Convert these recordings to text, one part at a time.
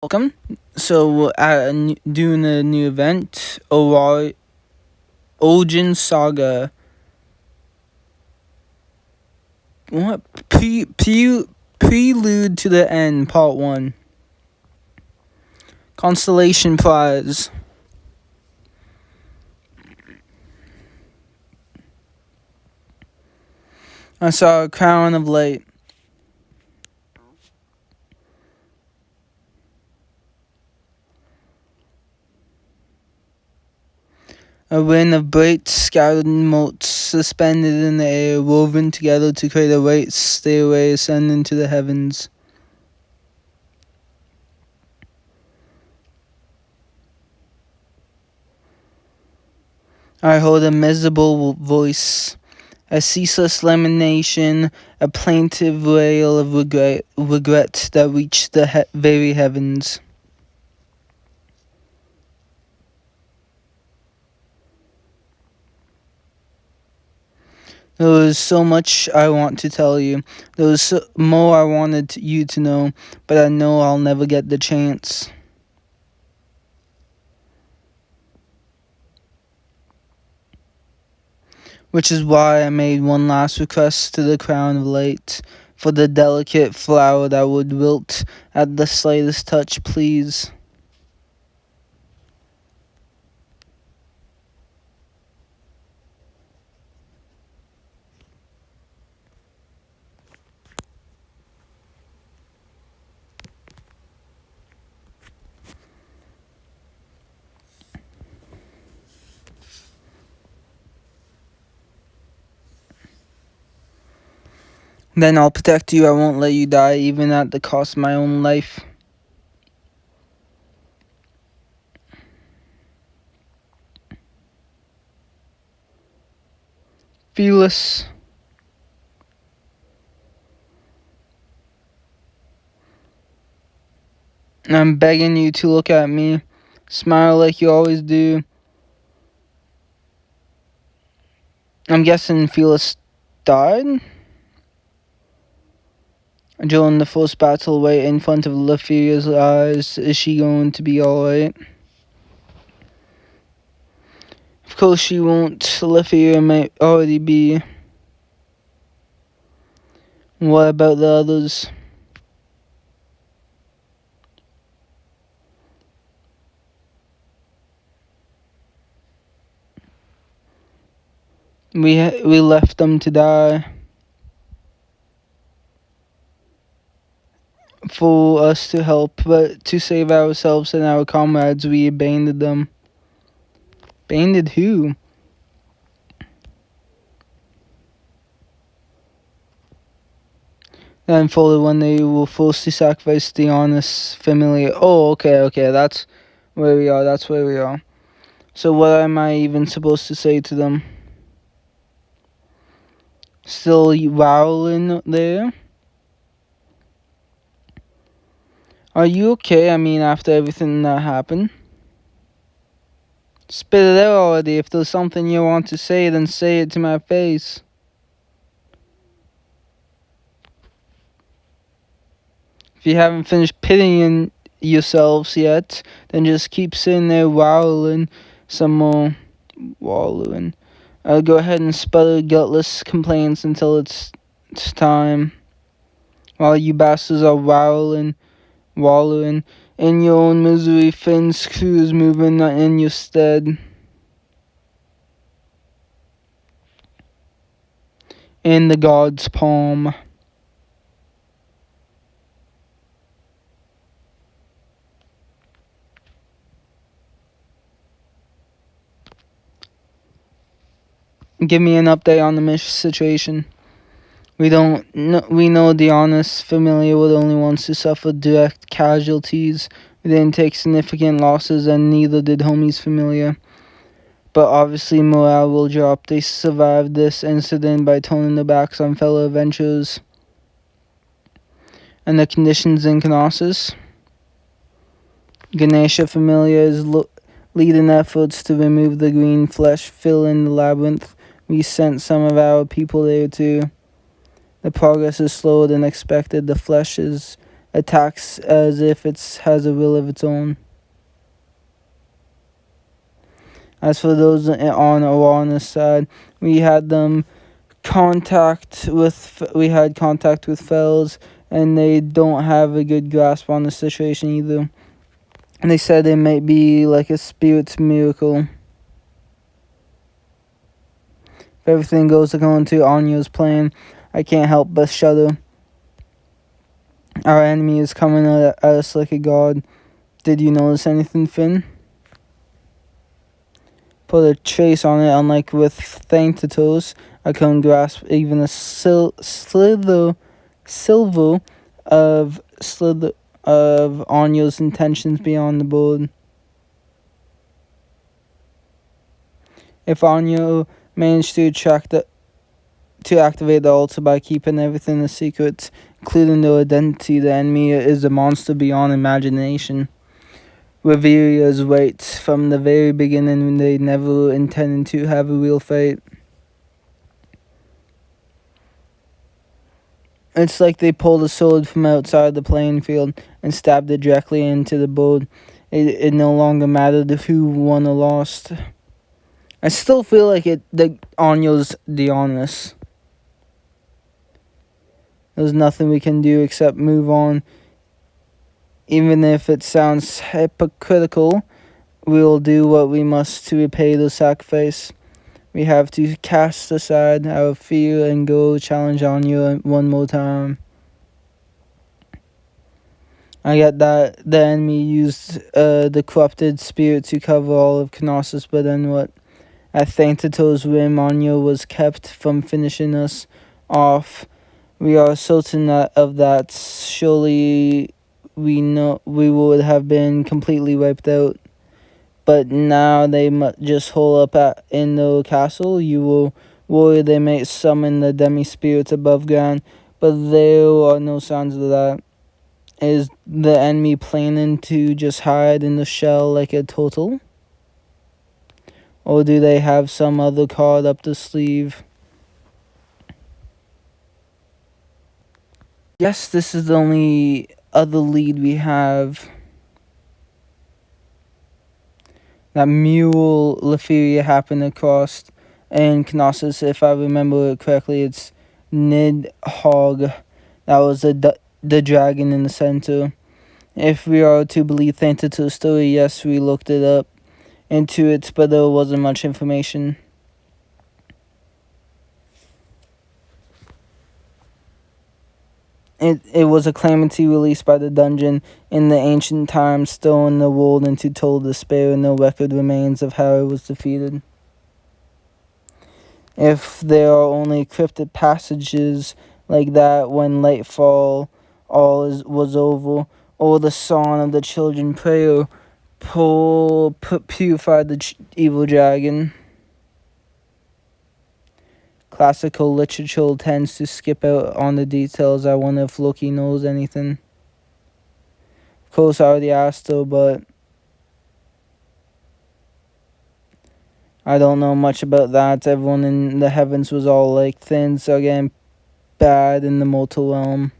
Welcome. So, doing a new event, Orgion Saga. What? Prelude to the End, Part 1. Constellation Prize. I saw a Crown of Light. A ring of bright scattered motes suspended in the air, woven together to create a white stairway ascending to the heavens. I heard a miserable voice, a ceaseless lamentation, a plaintive wail of regret that reached the very heavens. There was so much I want to tell you. There was more I wanted you to know, but I know I'll never get the chance. Which is why I made one last request to the Crown of Light, for the delicate flower that would wilt at the slightest touch, please. Then I'll protect you. I won't let you die, even at the cost of my own life. Fearless. I'm begging you to look at me. Smile like you always do. I'm guessing Fearless died? During the first battle right in front of Leferia's eyes, is she going to be alright? Of course she won't. Leferia might already be. What about the others? We left them to die. For us to help, but to save ourselves and our comrades, we abandoned them. Abandoned who? Then followed when they were forced to sacrifice the honest familiar. Oh, okay, that's where we are. So what am I even supposed to say to them? Still wowling there? Are you okay? I mean, after everything that happened? Spit it out already. If there's something you want to say, then say it to my face. If you haven't finished pitying yourselves yet, then just keep sitting there wallowing some more. Wallowing. I'll go ahead and sputter gutless complaints until it's time. While you bastards are wallowing in your own misery, Finn's crew is moving in your stead. In the god's palm. Give me an update on the situation. We know the honest familiar were the only ones to suffer direct casualties. We didn't take significant losses, and neither did Homie's familiar. But obviously morale will drop. They survived this incident by turning their backs on fellow adventurers. And the conditions in Knossos? Ganesha familiar is leading efforts to remove the green flesh filling the labyrinth. We sent some of our people there too. The progress is slower than expected. The flesh is attacks as if it has a will of its own. As for those on Orana's side, we had contact with Fells, and they don't have a good grasp on the situation either. And they said it might be like a spirit's miracle. If everything goes according to Anya's plan, I can't help but shudder. Our enemy is coming at us like a god. Did you notice anything, Finn? Put a trace on it, unlike with Thanctitos, I couldn't grasp even a silver of Anya's intentions beyond the board. If Anya managed to activate the altar by keeping everything a secret, including their identity, the enemy is a monster beyond imagination. Reveria's right from the very beginning when they never intended to have a real fight. It's like they pulled a sword from outside the playing field and stabbed it directly into the board. It no longer mattered who won or lost. I still feel like Anya's the honest. There's nothing we can do except move on. Even if it sounds hypocritical, we'll do what we must to repay the sacrifice. We have to cast aside our fear and go challenge Anya one more time. I get that the enemy used the corrupted spirit to cover all of Knossos, but then what? At Thanctitos' whim, Anya was kept from finishing us off. We are certain of that. Surely we know we would have been completely wiped out. But now they must just hole up in the castle. You will worry they may summon the demi-spirits above ground, but there are no signs of that. Is the enemy planning to just hide in the shell like a turtle? Or do they have some other card up the sleeve? Yes, this is the only other lead we have. That Mule Leferia happened across in Knossos. If I remember it correctly, it's Nidhogg. That was the dragon in the center. If we are to believe Thanctitos' story, yes, we looked it up into it, but there wasn't much information. It was a calamity released by the dungeon in the ancient times, throwing the world into total despair, and no record remains of how it was defeated. If there are only cryptic passages like that when Lightfall was over, or the song of the children prayer purified the evil dragon. Classical literature tends to skip out on the details. I wonder if Loki knows anything. Of course, I already asked her, but I don't know much about that. Everyone in the heavens was all like, things are getting bad in the mortal realm.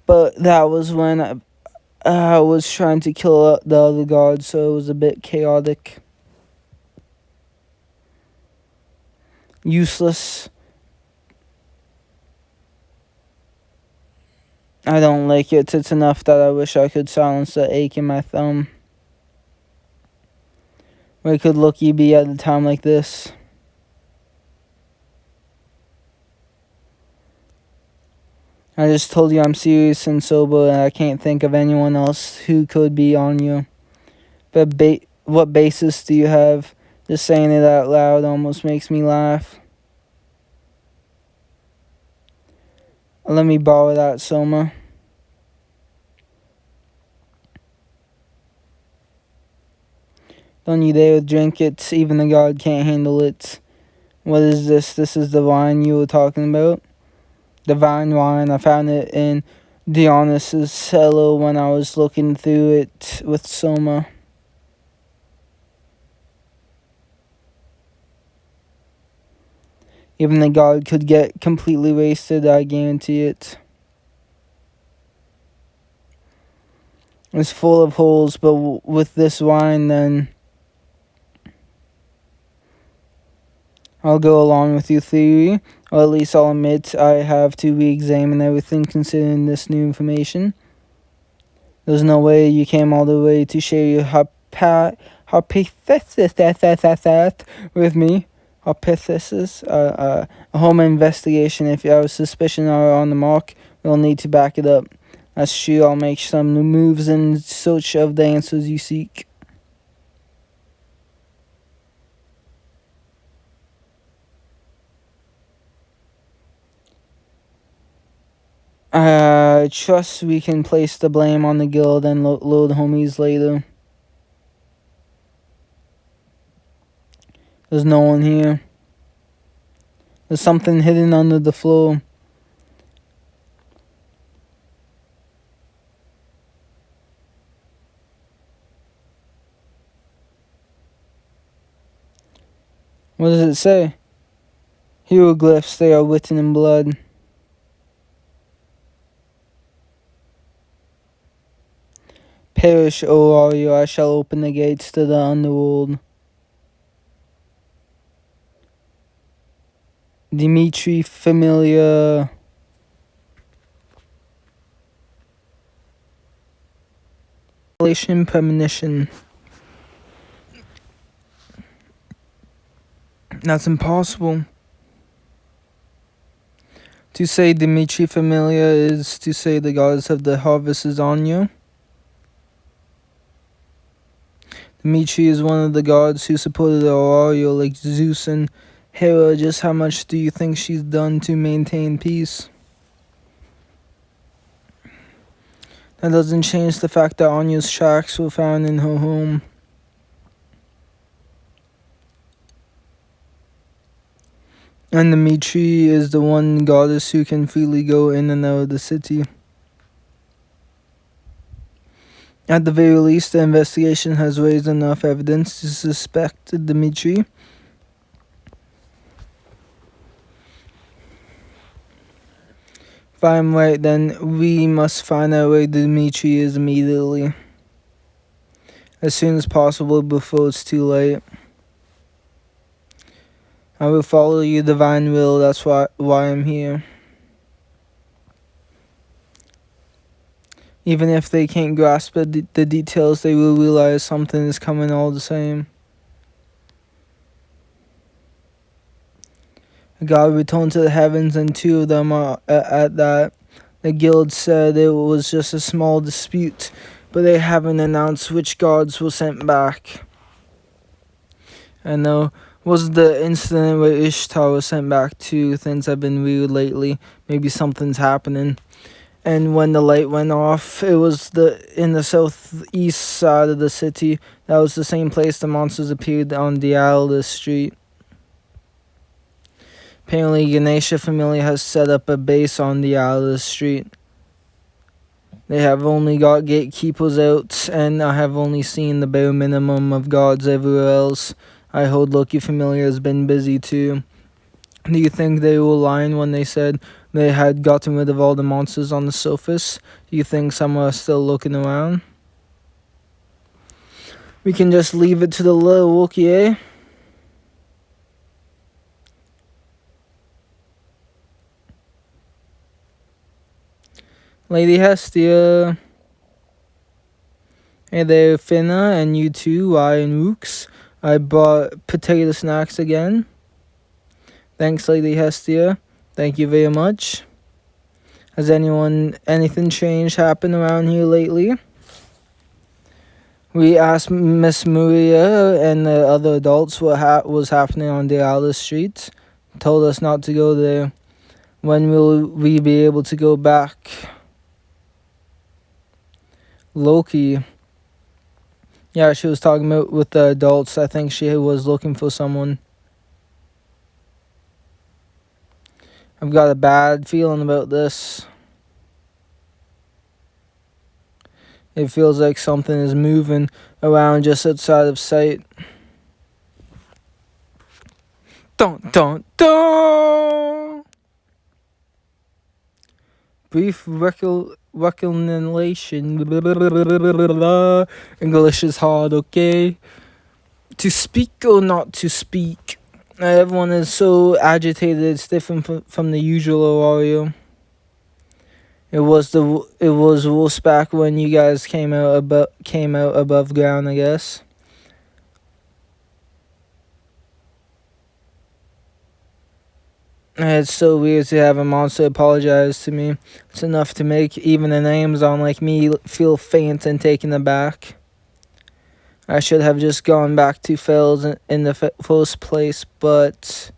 But that was when I was trying to kill the other gods, so it was a bit chaotic. Useless. I don't like it. It's enough that I wish I could silence the ache in my thumb. Where could Loki be at a time like this? I just told you I'm serious and sober, and I can't think of anyone else who could be on you. But what basis do you have? Just saying it out loud almost makes me laugh. Let me borrow that, Soma. Don't you dare drink it. Even the god can't handle it. What is this? This is the wine you were talking about? Divine wine. I found it in Dionysus' cellar when I was looking through it with Soma. Even the god could get completely wasted, I guarantee it. It's full of holes, but with this wine, then I'll go along with your theory, or at least I'll admit I have to re-examine everything considering this new information. There's no way you came all the way to share your hypothesis with me. Hypothesis, a home investigation. If our suspicion are on the mark, we'll need to back it up. That's true. I'll make some moves in search of the answers you seek. I trust we can place the blame on the guild and load homies later. There's no one here. There's something hidden under the floor. What does it say? Hieroglyphs, they are written in blood. Perish, O warrior, I shall open the gates to the underworld. Dimitri Familia. Premonition. That's impossible. To say Dimitri Familia is to say the goddess of the harvest is on you. Dimitri is one of the gods who supported Aurora like Zeus and Hera. Just how much do you think she's done to maintain peace? That doesn't change the fact that Anya's tracks were found in her home. And Dimitri is the one goddess who can freely go in and out of the city. At the very least, the investigation has raised enough evidence to suspect Dimitri. If I'm right, then we must find out where Dimitri is immediately. As soon as possible before it's too late. I will follow your divine will, that's why I'm here. Even if they can't grasp the details, they will realize something is coming all the same. God returned to the heavens, and two of them are at that. The guild said it was just a small dispute, but they haven't announced which gods were sent back. I know. Was the incident where Ishtar was sent back too? Things have been weird lately. Maybe something's happening. And when the light went off, it was in the southeast side of the city. That was the same place the monsters appeared on Dialda Street. Apparently, Ganesha Familia has set up a base on Dialda Street. They have only got gatekeepers out, and I have only seen the bare minimum of guards everywhere else. I heard Loki Familia has been busy too. Do you think they were lying when they said they had gotten rid of all the monsters on the surface? Do you think some are still looking around? We can just leave it to the little Wookiee, eh? Lady Hestia. Hey there, Finna, and you too, Ryan Rooks. I bought potato snacks again. Thanks, Lady Hestia. Thank you very much. Has anything strange happened around here lately? We asked Miss Maria and the other adults what was happening on the Alice Street. Told us not to go there. When will we be able to go back? Loki. Yeah, she was talking about with the adults. I think she was looking for someone. I've got a bad feeling about this. It feels like something is moving around just outside of sight. Dun dun dun! Brief reconciliation. English is hard, okay? To speak or not to speak. Everyone is so agitated. It's different from the usual Oreo. It was worse back when you guys came out above ground, I guess. It's so weird to have a monster apologize to me. It's enough to make even an Amazon like me feel faint and taken aback. I should have just gone back to Fells in the first place, but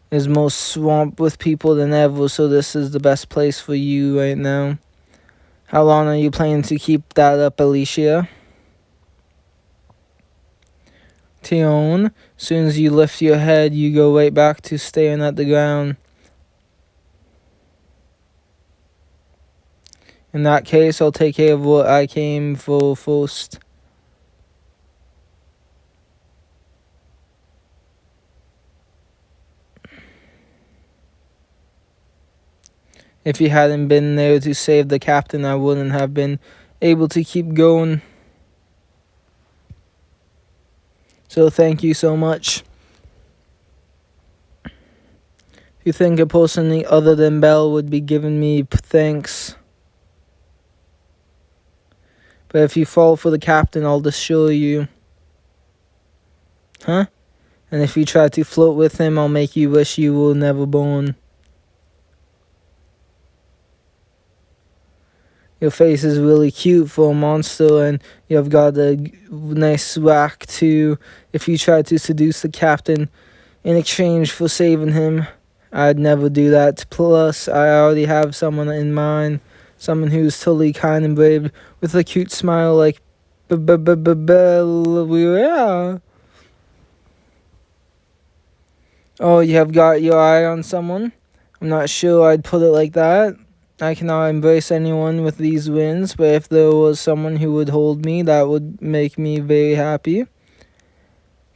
is most swamped with people than ever, so this is the best place for you right now. How long are you planning to keep that up, Alicia? Tion, soon as you lift your head, you go right back to staring at the ground. In that case, I'll take care of what I came for first. If you hadn't been there to save the captain, I wouldn't have been able to keep going. So thank you so much. If you think a person other than Belle would be giving me thanks. But if you fall for the captain, I'll destroy you. Huh? And if you try to float with him, I'll make you wish you were never born. Your face is really cute for a monster, and you've got a nice whack too. If you try to seduce the captain in exchange for saving him, I'd never do that. Plus, I already have someone in mind. Someone who's totally kind and brave, with a cute smile like Bella. Oh, you have got your eye on someone? I'm not sure I'd put it like that. I cannot embrace anyone with these wins, but if there was someone who would hold me, that would make me very happy.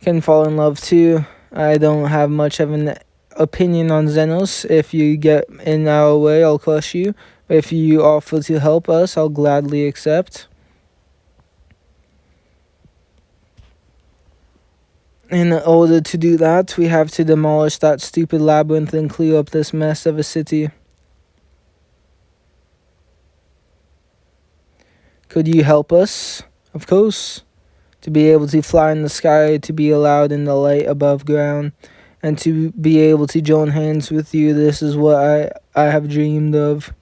Can fall in love too. I don't have much of an opinion on Xenos. If you get in our way, I'll crush you. But if you offer to help us, I'll gladly accept. In order to do that, we have to demolish that stupid labyrinth and clear up this mess of a city. Could you help us? Of course. To be able to fly in the sky, to be allowed in the light above ground, and to be able to join hands with you, this is what I have dreamed of.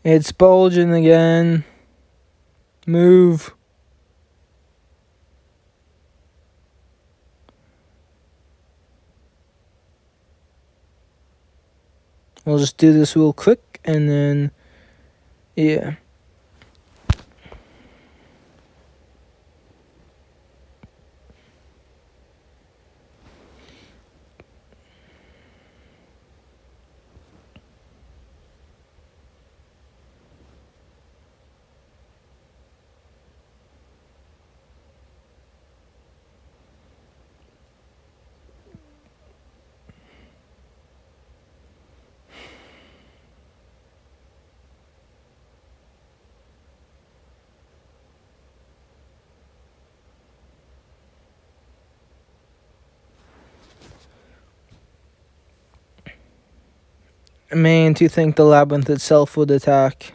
It's bulging again. Move. We'll just do this real quick, and then, yeah. Man, to think the labyrinth itself would attack.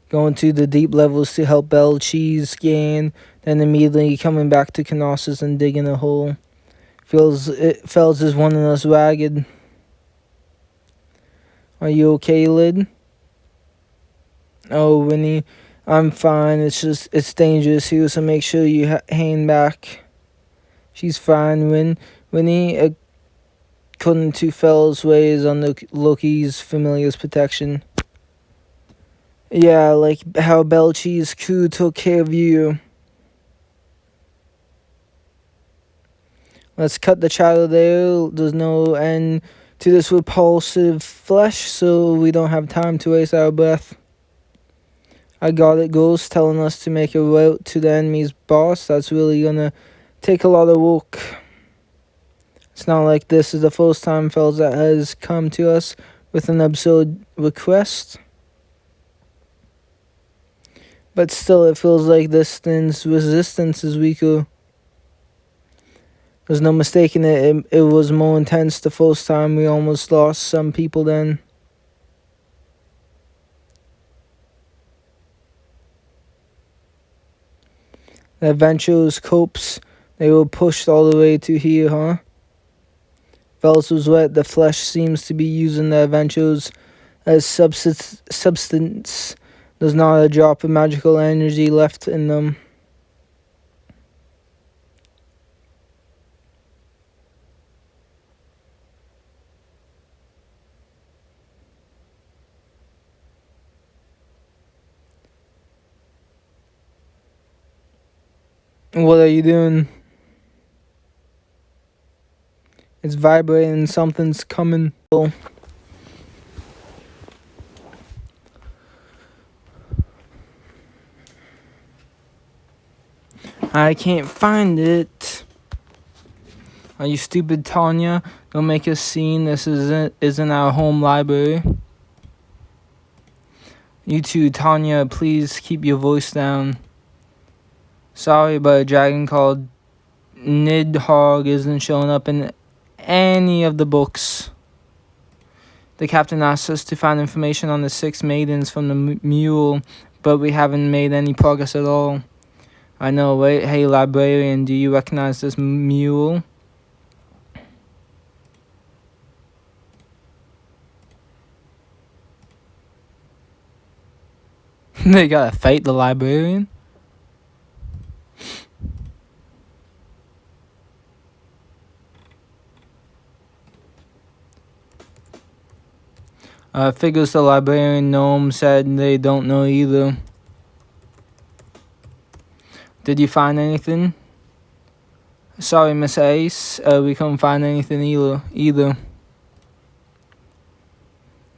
Going to the deep levels to help Bell Cheese scan, then immediately coming back to Knossos and digging a hole. Fells is wanting us ragged. Are you okay, Lid? Oh, Winnie, I'm fine. It's dangerous here, so make sure you hang back. She's fine, Winnie, according to Fell's ways under Loki's familiar's protection. Yeah, like how Belchi's crew took care of you. Let's cut the chatter there. There's no end to this repulsive flesh, so we don't have time to waste our breath. I got it, Ghost, telling us to make a route to the enemy's boss. That's really gonna take a lot of work. It's not like this is the first time Felzat has come to us with an absurd request. But still, it feels like this thing's resistance is weaker. There's no mistaking it. It was more intense the first time. We almost lost some people then. The adventurers' copes, they were pushed all the way to here, huh? Vels was wet. The flesh seems to be using the adventurers as substance. There's not a drop of magical energy left in them. What are you doing? It's vibrating. Something's coming. I can't find it. Are you stupid, Tanya? Don't make a scene. This isn't our home library. You too, Tanya. Please keep your voice down. Sorry, but a dragon called Nidhogg isn't showing up in any of the books. The captain asked us to find information on the 6 maidens from the mule, but we haven't made any progress at all. I know, right? Hey, librarian, do you recognize this mule? They gotta fight the librarian? Figures the librarian gnome said they don't know either. Did you find anything? Sorry, Miss Ace. We couldn't find anything either.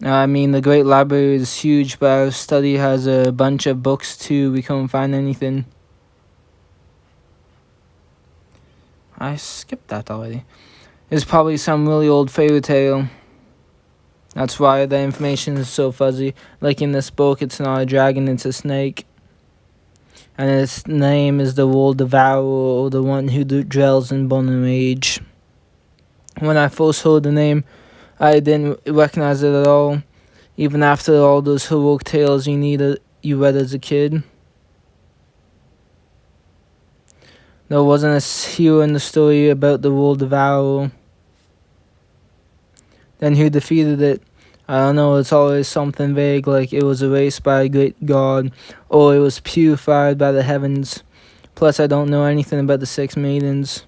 I mean, the Great Library is huge, but our study has a bunch of books too. We couldn't find anything. I skipped that already. It's probably some really old fairy tale. That's why the information is so fuzzy. Like in this book, it's not a dragon, it's a snake. And its name is the World Devourer, or the one who dwells in Bone Age. When I first heard the name, I didn't recognize it at all. Even after all those heroic tales you read as a kid. There wasn't a hero in the story about the World Devourer. Then who defeated it? I don't know, it's always something vague, like it was erased by a great god, or it was purified by the heavens. Plus, I don't know anything about the 6 maidens.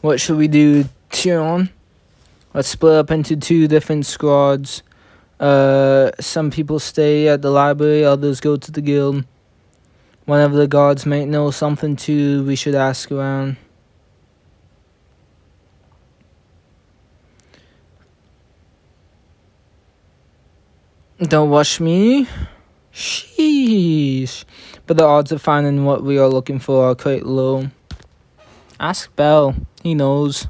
What should we do, Tion? Let's split up into 2 different squads. Some people stay at the library, others go to the guild. One of the gods might know something too, we should ask around. Don't rush me. Sheesh. But the odds of finding what we are looking for are quite low. Ask Bell. He knows.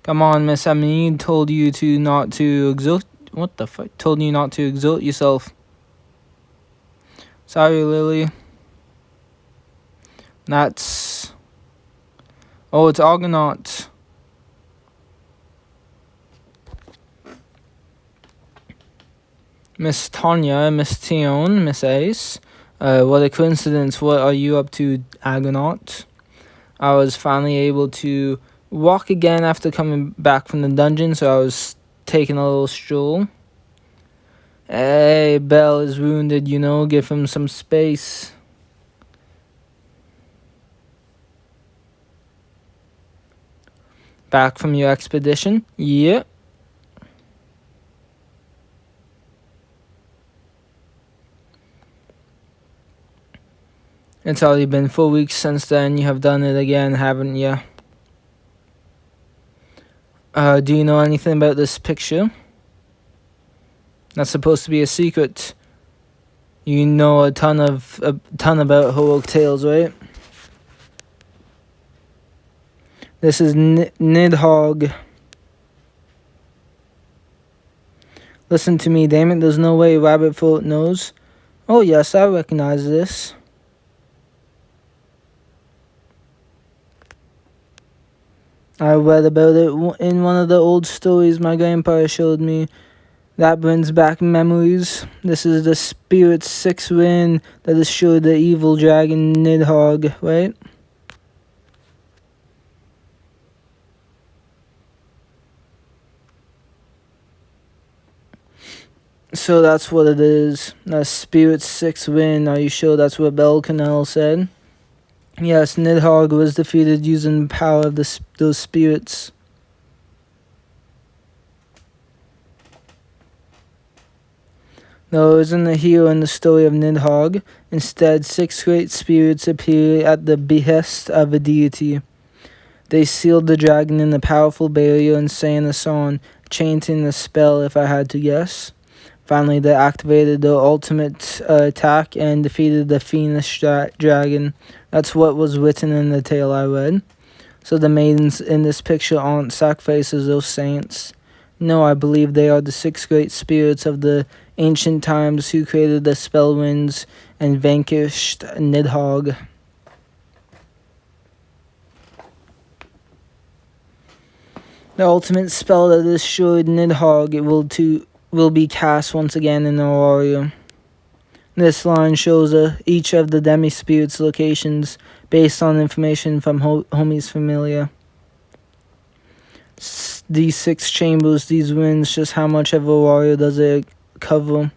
Come on, Miss Amine told you to not to exert. What the fuck? Told you not to exert yourself. Sorry, Lily. That's... Oh, it's Argonaut. Miss Tanya, Miss Tion, Miss Ace. What a coincidence. What are you up to, Argonaut? I was finally able to walk again after coming back from the dungeon, so I was taking a little stroll. Hey, Bell is wounded, you know, give him some space. Back from your expedition? Yeah. It's already been 4 weeks since then. You have done it again, haven't you? Do you know anything about this picture? That's supposed to be a secret. You know a ton about heroic tales, right? This is Nidhogg. Listen to me, damn it, there's no way Rabbitfoot knows. Oh yes, I recognize this. I read about it in one of the old stories my grandpa showed me. That brings back memories. This is the spirit's sixth wind that destroyed the evil dragon Nidhogg, right? So that's what it is. The spirit's sixth wind. Are you sure that's what Bell Canal said? Yes, Nidhogg was defeated using the power of those spirits. There isn't a hero in the story of Nidhogg. Instead, six great spirits appear at the behest of a deity. They sealed the dragon in a powerful barrier and sang a song, chanting a spell if I had to guess. Finally, they activated their ultimate attack and defeated the fiendish dragon. That's what was written in the tale I read. So the maidens in this picture aren't sacrifices or saints. No, I believe they are the six great spirits of the ancient times who created the spell winds and vanquished Nidhogg. The ultimate spell that destroyed Nidhogg will be cast once again in Auraria. This line shows each of the demi-spirits' locations based on information from Homie's Familia. These six chambers, these winds, just how much of Auraria does it cover?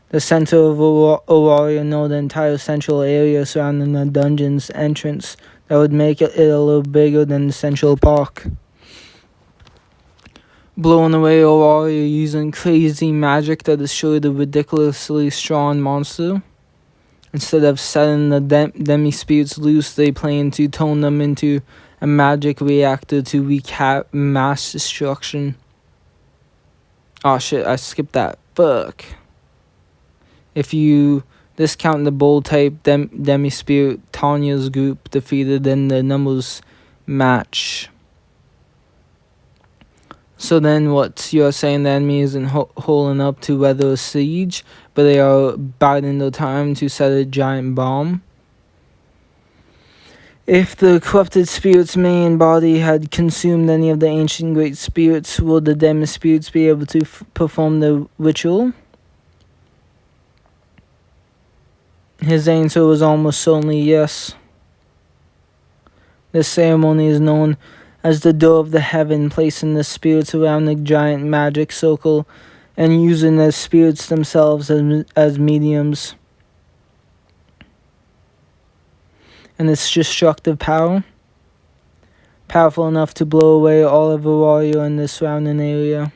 The center of Auraria, no, the entire central area surrounding the dungeon's entrance. That would make it a little bigger than the Central Park. Blowing away Auraria using crazy magic that destroyed a ridiculously strong monster. Instead of setting the demi-spirits loose, they plan to turn them into a magic reactor to wreak mass destruction. Oh shit, I skipped that. Fuck. If you discount the bold type demi-spirit, Tanya's group defeated in the numbers match. So then what you're saying, the enemy isn't holding up to weather a siege, but they are biding their time to set a giant bomb? If the corrupted spirit's main body had consumed any of the ancient great spirits, would the demi-spirits be able to perform the ritual? His answer was almost certainly yes. This ceremony is known as the door of the heaven, placing the spirits around the giant magic circle and using the spirits themselves as mediums. And its destructive power, powerful enough to blow away all of Auraria in the surrounding area.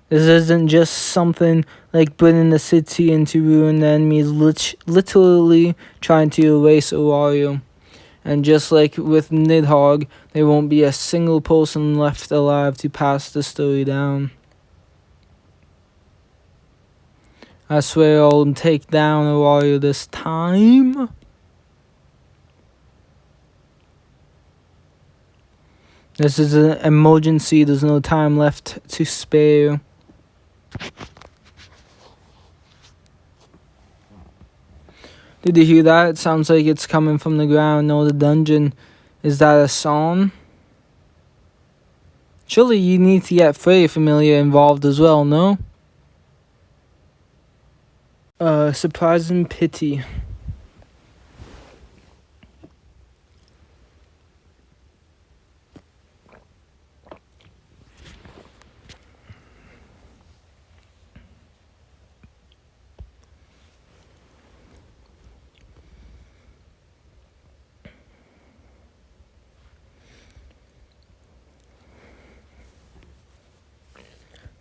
This isn't just something like bringing the city into ruin. The enemy is literally trying to erase Auraria. And just like with Nidhogg, there won't be a single person left alive to pass the story down. I swear I'll take down Auraria this time. This is an emergency, there's no time left to spare. Did you hear that? It sounds like it's coming from the ground or the dungeon. Is that a song? Surely you need to get Frey Familia involved as well, no? Surprise and pity.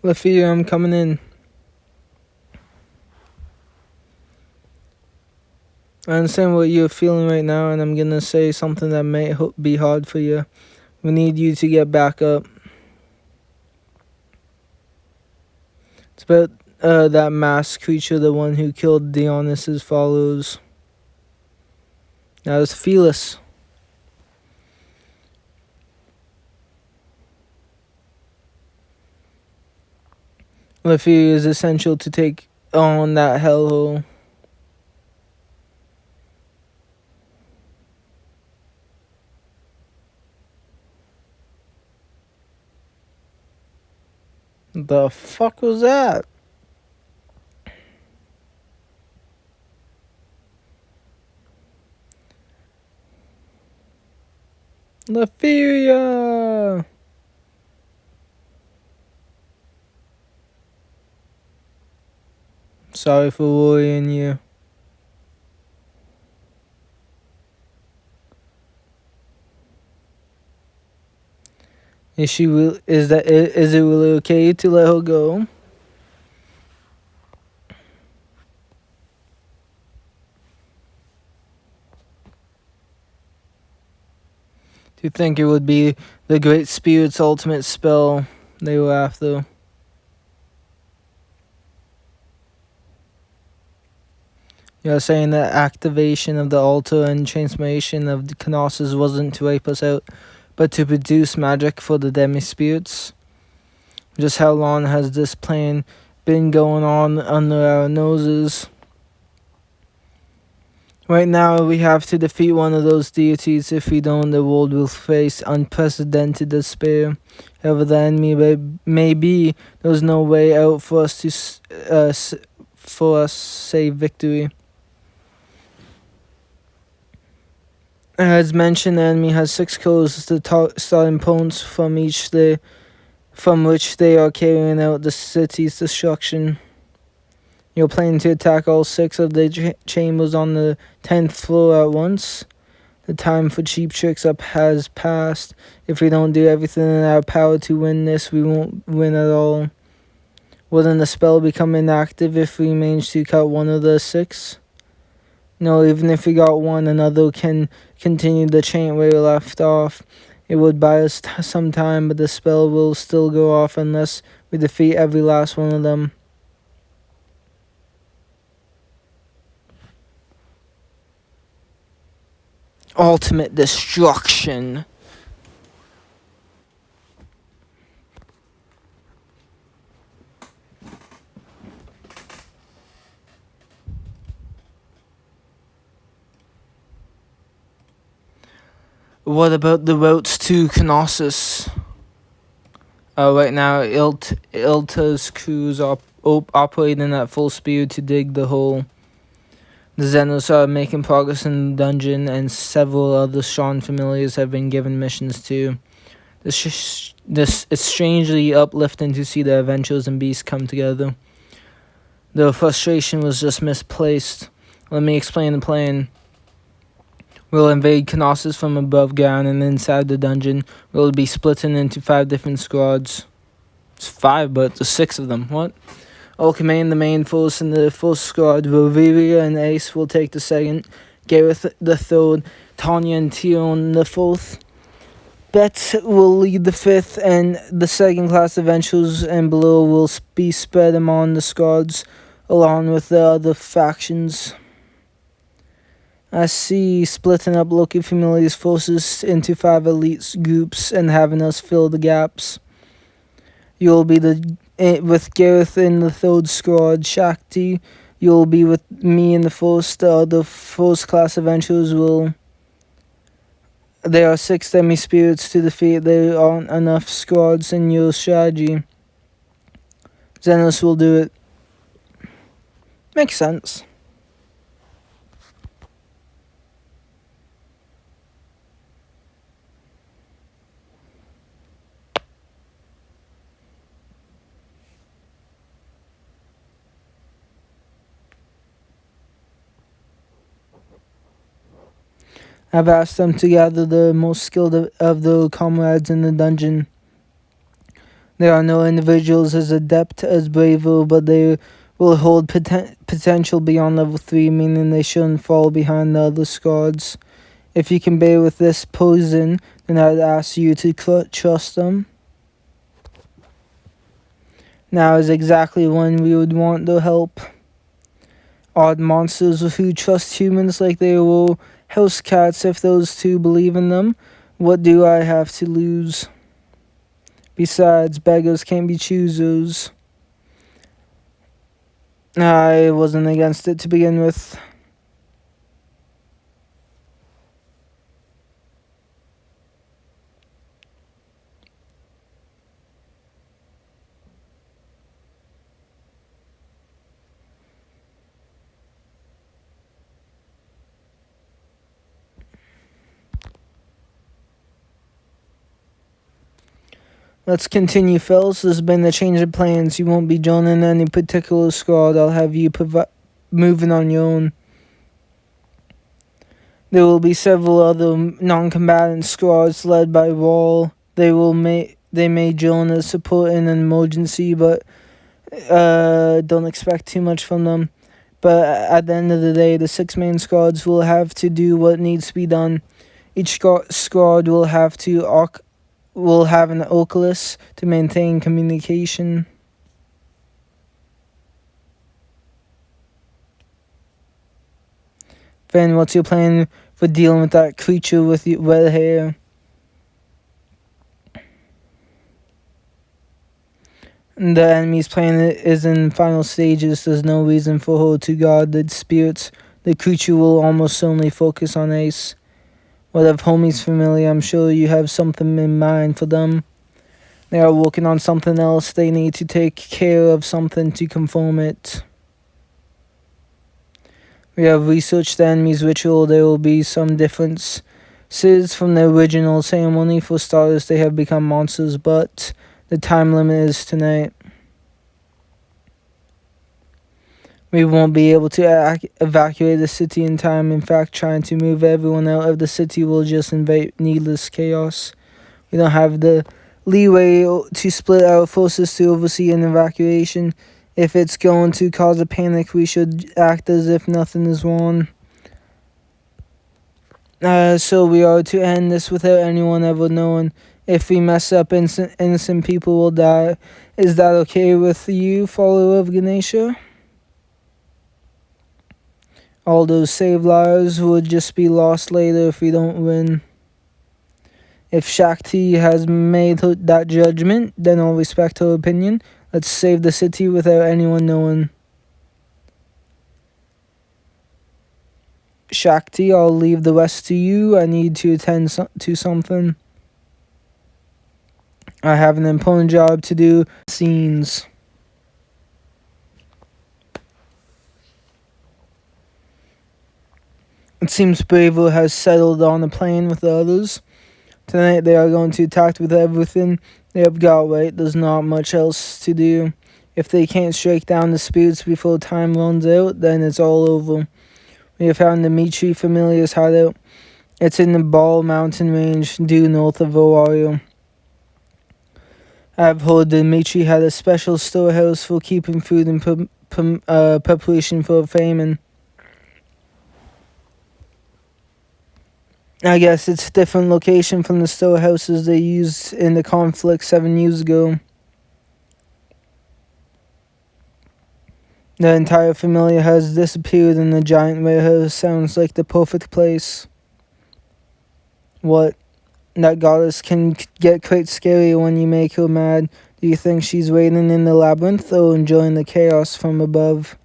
Lafia, I'm coming in. I understand what you're feeling right now, and I'm gonna say something that may be hard for you. We need you to get back up. It's about that masked creature, the one who killed Dionysus' followers. Now it's Felis. The fear is essential to take on that hellhole. The fuck was that? Lephiria! Sorry for worrying you. Is it really okay to let her go? Do you think it would be the Great Spirit's ultimate spell they were after? You're saying that activation of the altar and transformation of the Knossos wasn't to wipe us out, but to produce magic for the demi-spirits? Just how long has this plan been going on under our noses? Right now, we have to defeat one of those deities. If we don't, the world will face unprecedented despair. However the enemy may be, there's no way out for us to save victory. As mentioned, the enemy has 6 codes, the starting points from which they are carrying out the city's destruction. You're planning to attack all 6 of the chambers on the 10th floor at once. The time for cheap tricks has passed. If we don't do everything in our power to win this, we won't win at all. Wouldn't the spell become inactive if we manage to cut one of the 6? No, even if we got one, another can continue the chain where we left off. It would buy us some time, but the spell will still go off unless we defeat every last one of them. Ultimate destruction. What about the routes to Knossos? Right now, Ilta's crews are operating at full speed to dig the hole. The Xenos are making progress in the dungeon, and several other strong familiars have been given missions too. This is strangely uplifting to see the adventurers and beasts come together. The frustration was just misplaced. Let me explain the plan. We'll invade Knossos from above ground, and inside the dungeon, we'll be splitting into 5 different squads. It's 5, but there's 6 of them. What? I'll command the main force in the first squad. Roviria and Ace will take the second, Gareth the third, Tanya and Tion the fourth. Bet will lead the 5th, and the second class adventurers and below will be spread among the squads, along with the other factions. I see splitting up local familiars forces into 5 elite groups and having us fill the gaps. You'll be with Gareth in the 3rd squad. Shakti, you'll be with me in the 1st. The other first class adventurers will... There are 6 demi-spirits to defeat. There aren't enough squads in your strategy. Xenos will do it. Makes sense. I've asked them to gather the most skilled of their comrades in the dungeon. There are no individuals as adept as Braver, but they will hold potential beyond level 3, meaning they shouldn't fall behind the other squads. If you can bear with this poison, then I'd ask you to trust them. Now is exactly when we would want the help. Odd monsters who trust humans like they will house cats if those two believe in them. What do I have to lose? Besides, beggars can't be choosers. I wasn't against it to begin with. Let's continue, fellas. There's been a change of plans. You won't be joining any particular squad. I'll have you moving on your own. There will be several other non-combatant squads led by Wall. They may join as support in an emergency, but don't expect too much from them. But at the end of the day, the 6-man squads will have to do what needs to be done. Each squad will have an Oculus to maintain communication. Then what's your plan for dealing with that creature with red hair? The enemy's plan is in final stages. There's no reason for her to guard the spirits. The creature will almost certainly focus on Ace. What if homie's familiar? I'm sure you have something in mind for them. They are working on something else. They need to take care of something to confirm it. We have researched the enemy's ritual. There will be some differences from the original ceremony. For starters, they have become monsters, but the time limit is tonight. We won't be able to evacuate the city in time. In fact, trying to move everyone out of the city will just invite needless chaos. We don't have the leeway to split our forces to oversee an evacuation. If it's going to cause a panic, we should act as if nothing is wrong. So we are to end this without anyone ever knowing. If we mess up, innocent people will die. Is that okay with you, follower of Ganesha? All those saved lives would just be lost later if we don't win. If Shakti has made that judgment, then I'll respect her opinion. Let's save the city without anyone knowing. Shakti, I'll leave the rest to you. I need to attend to something. I have an important job to do. Scenes. It seems Bravo has settled on a plan with the others. Tonight they are going to attack with everything they have got right. There's not much else to do. If they can't strike down the spirits before time runs out, then it's all over. We have found the Mitri Familiar's hideout. It's in the Ball Mountain Range, due north of Oario. I've heard the Mitri had a special storehouse for keeping food in preparation for a famine. I guess it's a different location from the storehouses they used in the conflict 7 years ago. The entire familiar has disappeared and the giant warehouse sounds like the perfect place. What? That goddess can get quite scary when you make her mad. Do you think she's waiting in the labyrinth or enjoying the chaos from above?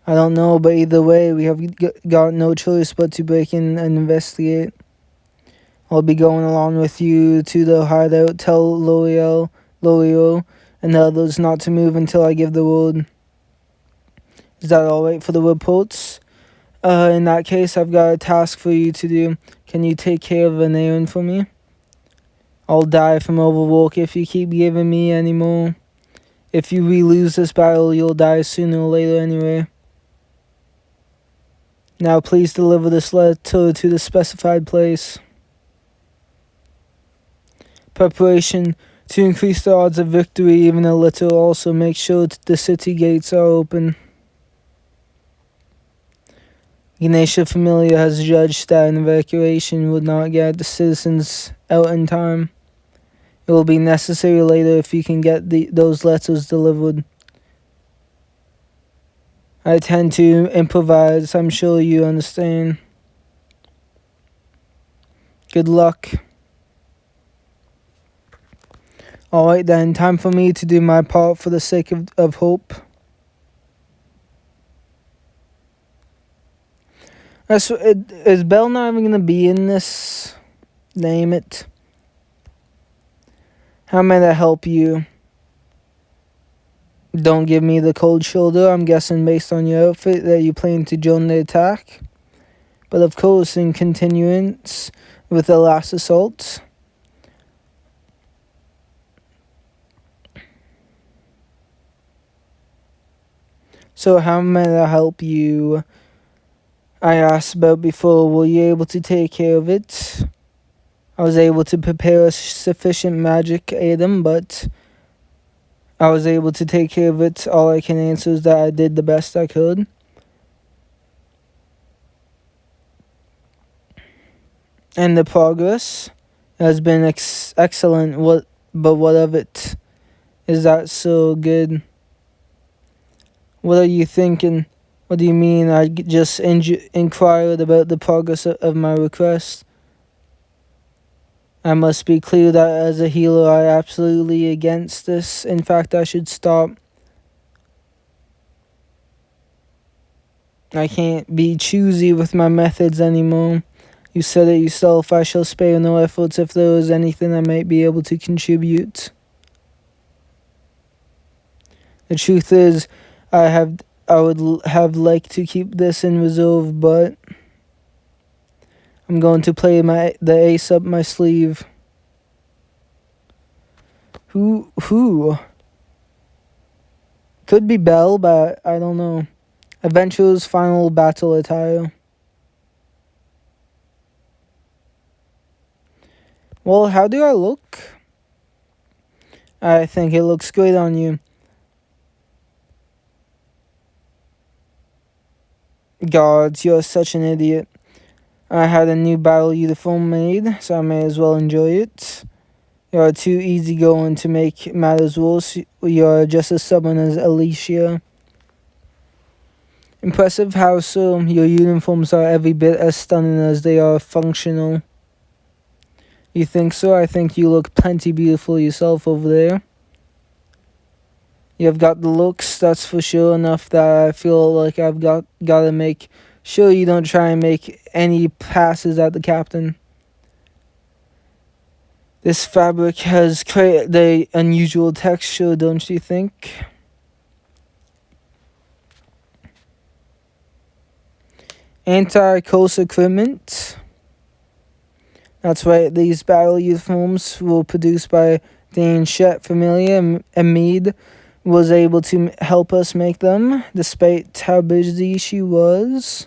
I don't know, but either way, we have got no choice but to break in and investigate. I'll be going along with you to the hideout. Tell L'Oreal, and the others not to move until I give the word. Is that alright for the reports? In that case, I've got a task for you to do. Can you take care of an errand for me? I'll die from overwork if you keep giving me any more. If you lose this battle, you'll die sooner or later anyway. Now please deliver this letter to the specified place. Preparation To increase the odds of victory even a little, also make sure the city gates are open. Ganesha Familia has judged that an evacuation would not get the citizens out in time. It will be necessary later if you can get those letters delivered. I tend to improvise, I'm sure you understand. Good luck. Alright then, time for me to do my part for the sake of hope. Is Belle not even going to be in this? Name it. How may I help you? Don't give me the cold shoulder. I'm guessing based on your outfit that you plan to join the attack. But of course, in continuance with the last assault. So how may I help you? I asked about before. Were you able to take care of it? I was able to prepare a sufficient magic item, but I was able to take care of it. All I can answer is that I did the best I could. And the progress has been excellent. But what of it? Is that so good? What are you thinking? What do you mean? I just inquired about the progress of my request. I must be clear that as a healer, I absolutely against this. In fact, I should stop. I can't be choosy with my methods anymore. You said it yourself. I shall spare no efforts if there is anything I might be able to contribute. The truth is, I would have liked to keep this in reserve, but I'm going to play the ace up my sleeve. Who? Could be Belle, but I don't know. Adventure's final battle attire. Well, how do I look? I think it looks great on you. Gods, you're such an idiot. I had a new battle uniform made, so I may as well enjoy it. You're too easygoing to make matters worse. You're just as stubborn as Alicia. Impressive how so? Your uniforms are every bit as stunning as they are functional. You think so? I think you look plenty beautiful yourself over there. You've got the looks, that's for sure, enough that I feel like I've got to make sure you don't try and make any passes at the captain. This fabric has created the unusual texture, don't you think? Anti-curse equipment. That's right, these battle uniforms were produced by the ancient Familia, and Mead was able to help us make them, despite how busy she was.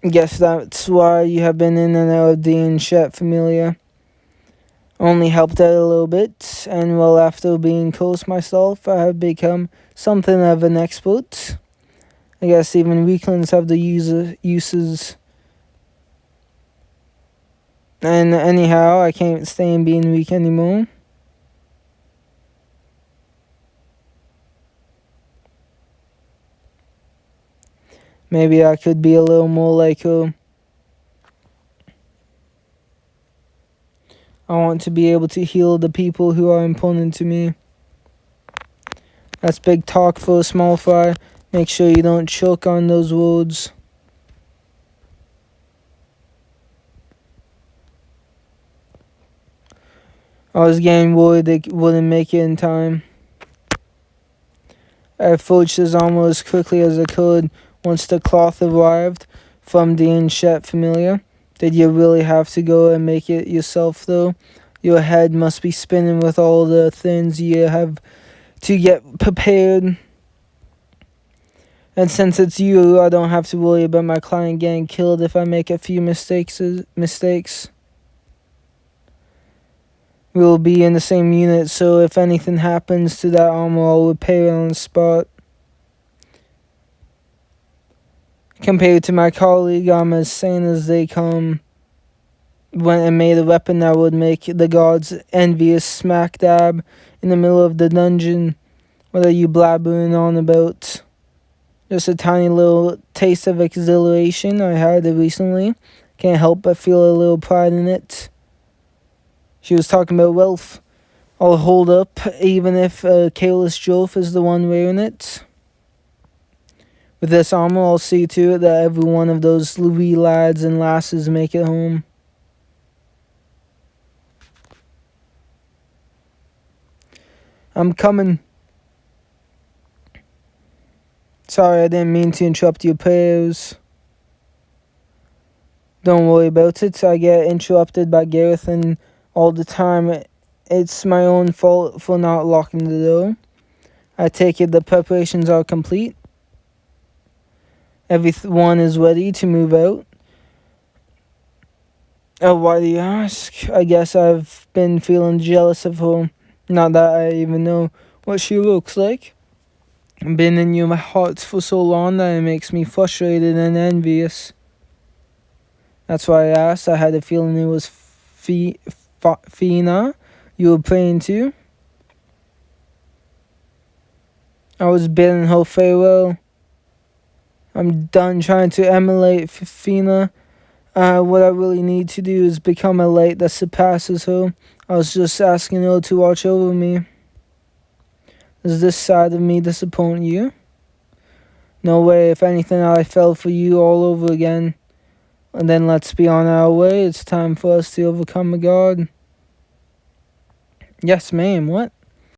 Guess that's why you have been in and out of the ancient Familia. Only helped out a little bit, and well, after being cursed myself, I have become something of an expert. I guess even weaklings have the uses. And anyhow, I can't stand being weak anymore. Maybe I could be a little more like her. I want to be able to heal the people who are important to me. That's big talk for a small fry. Make sure you don't choke on those words. I was getting worried they wouldn't make it in time. I forged as almost quickly as I could once the cloth arrived from the ancient Familia. Did you really have to go and make it yourself, though? Your head must be spinning with all the things you have to get prepared. And since it's you, I don't have to worry about my client getting killed if I make a few mistakes. We'll be in the same unit, so if anything happens to that armor, I'll repair it on the spot. Compared to my colleague, I'm as sane as they come. Went and made a weapon that would make the gods envious smack dab in the middle of the dungeon. What are you blabbering on about? Just a tiny little taste of exhilaration. I had it recently. Can't help but feel a little pride in it. She was talking about wealth. I'll hold up, even if Careless Jolf is the one wearing it. With this armor, I'll see to it that every one of those wee lads and lasses make it home. I'm coming. Sorry, I didn't mean to interrupt your prayers. Don't worry about it. I get interrupted by Gareth and all the time. It's my own fault for not locking the door. I take it the preparations are complete. Everyone is ready to move out. Oh, why do you ask? I guess I've been feeling jealous of her. Not that I even know what she looks like. I've been in your hearts for so long that it makes me frustrated and envious. That's why I asked. I had a feeling it was Fina you were praying to. I was bidding her farewell. I'm done trying to emulate Fina. What I really need to do is become a light that surpasses her. I was just asking her to watch over me. Does this side of me disappoint you? No way. If anything, I fell for you all over again. And then let's be on our way. It's time for us to overcome a god. Yes, ma'am. What?